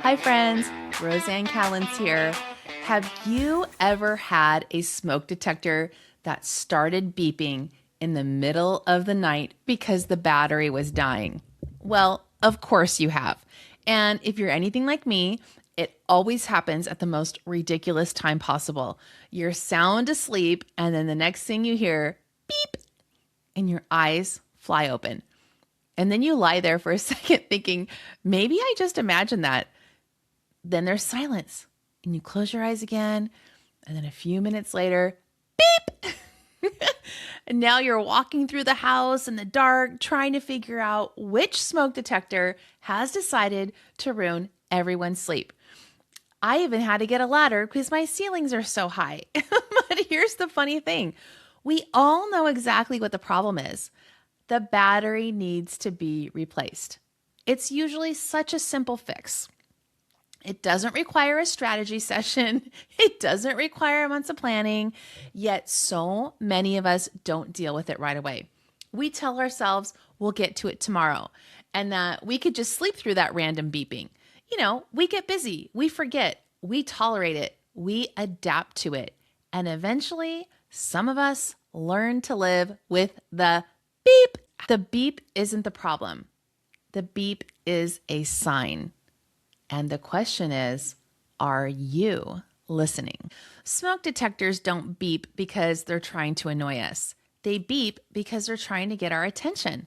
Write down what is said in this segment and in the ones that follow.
Hi friends, Roseanne Callens here. Have you ever had a smoke detector that started beeping in the middle of the night because the battery was dying? Well, of course you have. And if you're anything like me, it always happens at the most ridiculous time possible. You're sound asleep, and then the next thing you hear, beep, and your eyes fly open. And then you lie there for a second thinking, maybe I just imagined that. Then there's silence, and you close your eyes again. And then a few minutes later, beep. And now you're walking through the house in the dark, trying to figure out which smoke detector has decided to ruin everyone's sleep. I even had to get a ladder because my ceilings are so high. But here's the funny thing. We all know exactly what the problem is. The battery needs to be replaced. It's usually such a simple fix. It doesn't require a strategy session. It doesn't require months of planning. Yet so many of us don't deal with it right away. We tell ourselves we'll get to it tomorrow and that we could just sleep through that random beeping. We get busy, we forget, we tolerate it, we adapt to it. And eventually, some of us learn to live with the beep. The beep isn't the problem. The beep is a sign. And the question is, are you listening? Smoke detectors don't beep because they're trying to annoy us. They beep because they're trying to get our attention.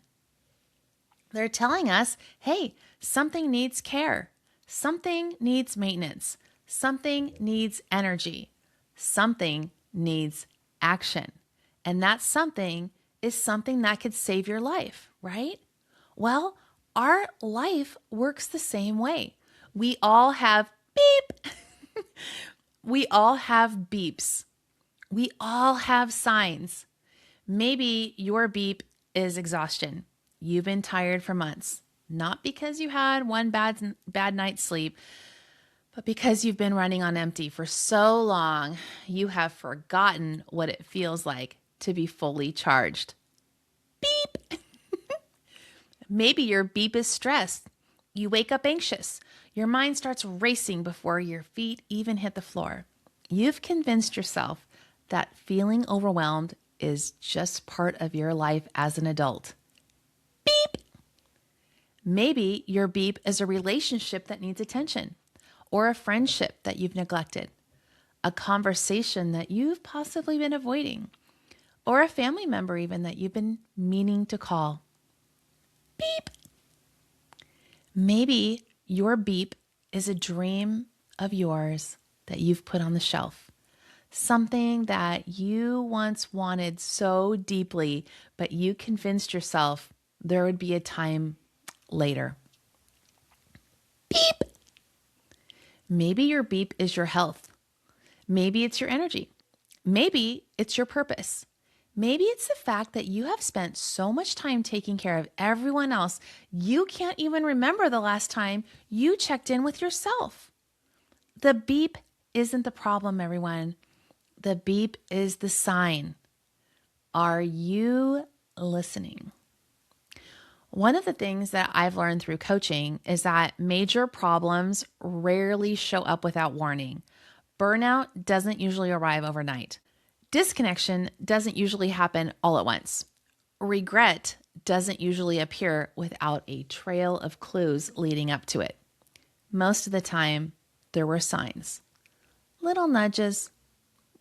They're telling us, hey, something needs care. Something needs maintenance. Something needs energy. Something needs action. And that something is something that could save your life, right? Well, our life works the same way. We all have beep. We all have beeps. We all have signs. Maybe your beep is exhaustion. You've been tired for months, not because you had one bad night's sleep, but because you've been running on empty for so long, you have forgotten what it feels like to be fully charged. Beep. Maybe your beep is stress. You wake up anxious. Your mind starts racing before your feet even hit the floor. You've convinced yourself that feeling overwhelmed is just part of your life as an adult. Beep. Maybe your beep is a relationship that needs attention, or a friendship that you've neglected, a conversation that you've possibly been avoiding, or a family member even that you've been meaning to call. Beep. Maybe your beep is a dream of yours that you've put on the shelf. Something that you once wanted so deeply, but you convinced yourself there would be a time later. Beep. Maybe your beep is your health. Maybe it's your energy. Maybe it's your purpose. Maybe it's the fact that you have spent so much time taking care of everyone else, you can't even remember the last time you checked in with yourself. The beep isn't the problem, everyone. The beep is the sign. Are you listening? One of the things that I've learned through coaching is that major problems rarely show up without warning. Burnout doesn't usually arrive overnight. Disconnection doesn't usually happen all at once. Regret doesn't usually appear without a trail of clues leading up to it. Most of the time, there were signs. Little nudges,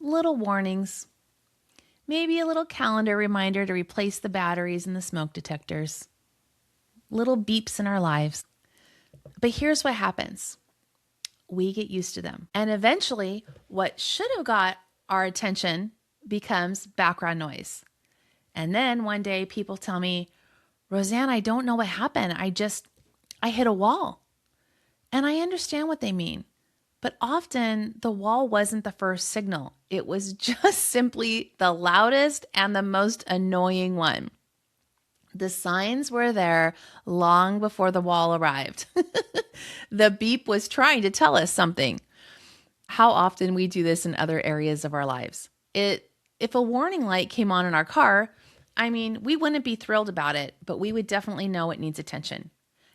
little warnings, maybe a little calendar reminder to replace the batteries in the smoke detectors. Little beeps in our lives. But here's what happens. We get used to them. And eventually, what should have got our attention becomes background noise. And then one day people tell me, Roseanne, I don't know what happened. I hit a wall. And I understand what they mean. But often the wall wasn't the first signal. It was just simply the loudest and the most annoying one. The signs were there long before the wall arrived. The beep was trying to tell us something. How often we do this in other areas of our lives. If a warning light came on in our car, we wouldn't be thrilled about it, but we would definitely know it needs attention.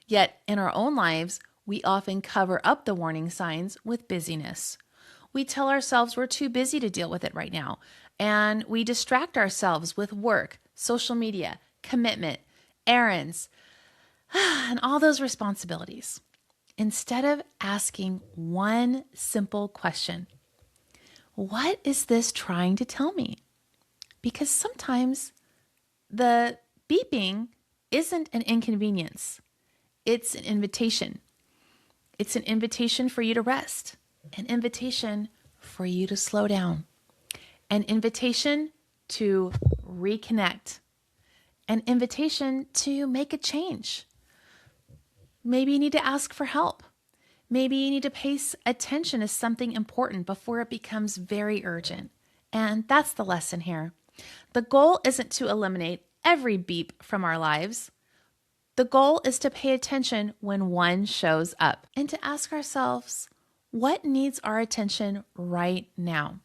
Yet in our own lives, We often cover up the warning signs with busyness. We tell ourselves we're too busy to deal with it right now, and we distract ourselves with work, social media, commitment, errands, and all those responsibilities. Instead of asking one simple question, what is this trying to tell me? Because sometimes the beeping isn't an inconvenience. It's an invitation. It's an invitation for you to rest, an invitation for you to slow down, an invitation to reconnect, an invitation to make a change. Maybe you need to ask for help. Maybe you need to pay attention to something important before it becomes very urgent. And that's the lesson here. The goal isn't to eliminate every beep from our lives. The goal is to pay attention when one shows up and to ask ourselves, what needs our attention right now?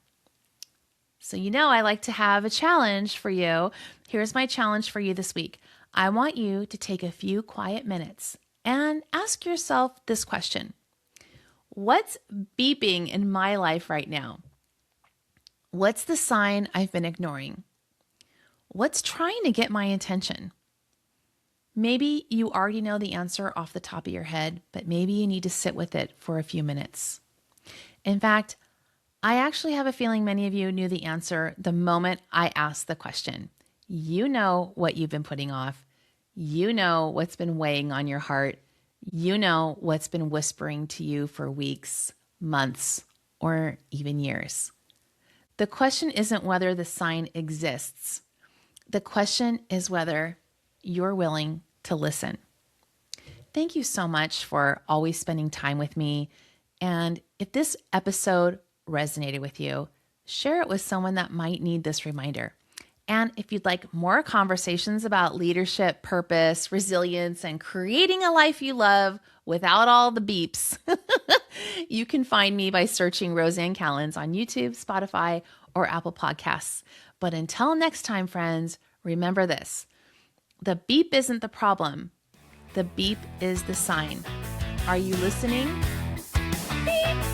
So I like to have a challenge for you. Here's my challenge for you this week. I want you to take a few quiet minutes and ask yourself this question. What's beeping in my life right now? What's the sign I've been ignoring? What's trying to get my attention? Maybe you already know the answer off the top of your head, but maybe you need to sit with it for a few minutes. In fact, I actually have a feeling many of you knew the answer the moment I asked the question. You know what you've been putting off. You know what's been weighing on your heart. You know what's been whispering to you for weeks, months, or even years. The question isn't whether the sign exists. The question is whether you're willing to listen. Thank you so much for always spending time with me. And if this episode resonated with you, share it with someone that might need this reminder. And if you'd like more conversations about leadership, purpose, resilience, and creating a life you love without all the beeps, you can find me by searching Roseanne Callens on YouTube, Spotify, or Apple Podcasts. But until next time, friends, remember this. The beep isn't the problem. The beep is the sign. Are you listening? Beep.